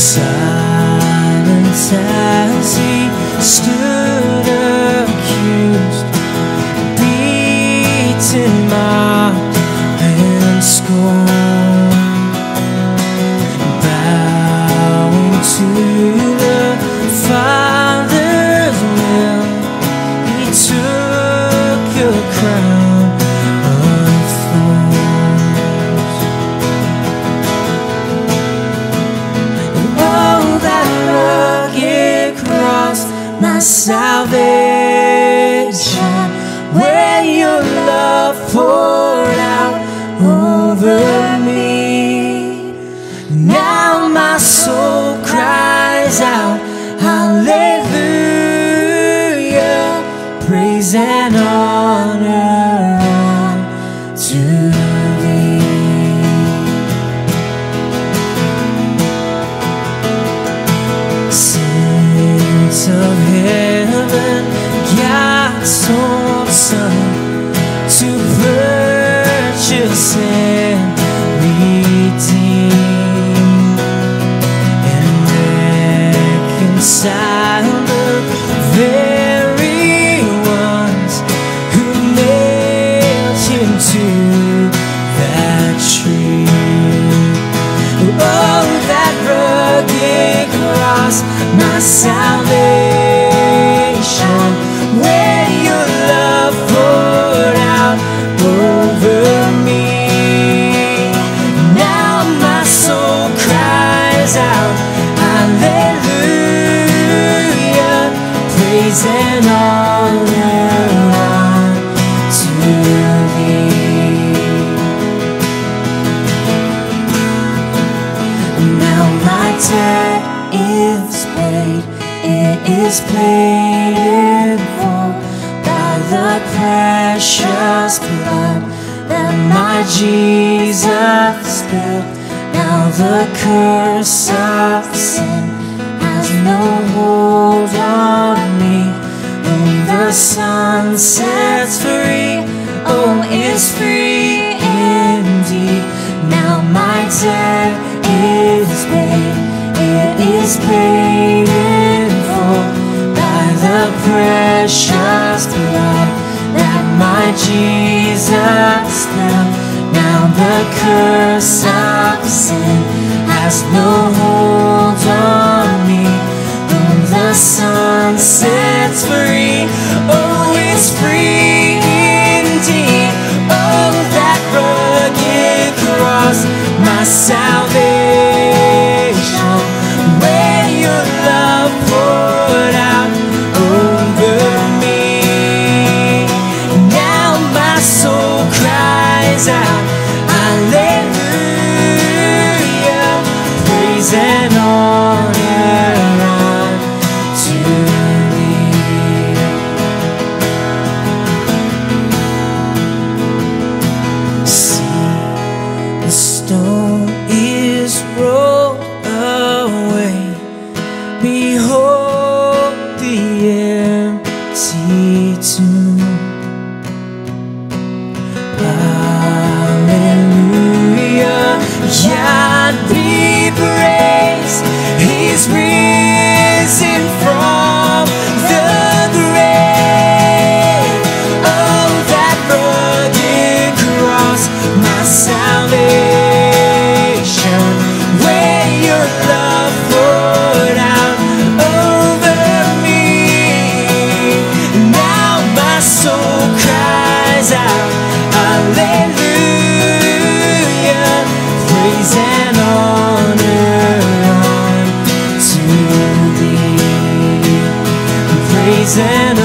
silent as he stood accused, beaten, mocked, and scorned, bowing to the Father's will, he took a crown of thorns. And oh, that rugged cross, my salvation, where your love poured out over me. Now my soul cries out, hallelujah, praise and honor unto thee. Saints of heaven, God's own Son, to purchase and redeem and reconcile the very ones who nailed him to that tree. Oh, that rugged cross, my salvation, where your love poured out over me. Now my soul cries out, hallelujah, praise and honor unto thee. Now my debt is paid, it is paid in full by the precious blood that my Jesus spilled. Now the curse of sin has no hold on me. Whom the Son sets free, oh, is free indeed. Now my debt is paid, it is paid in full by the precious blood that my Jesus spilled. Now the curse of sin has no hold on me. Whom the Son sets free, oh, is free indeed. Oh, that rugged cross, my salvation, where your love poured out over me. Now my soul cries out, hallelujah, praise and honor unto thee. See, the stone is rolled away, behold the empty tomb. Hallelujah, God be praised, he's risen from the grave. Oh, that rugged cross, my salvation, where your love poured out over me. Now my soul cries out, hallelujah, praise and honor unto thee. Praise and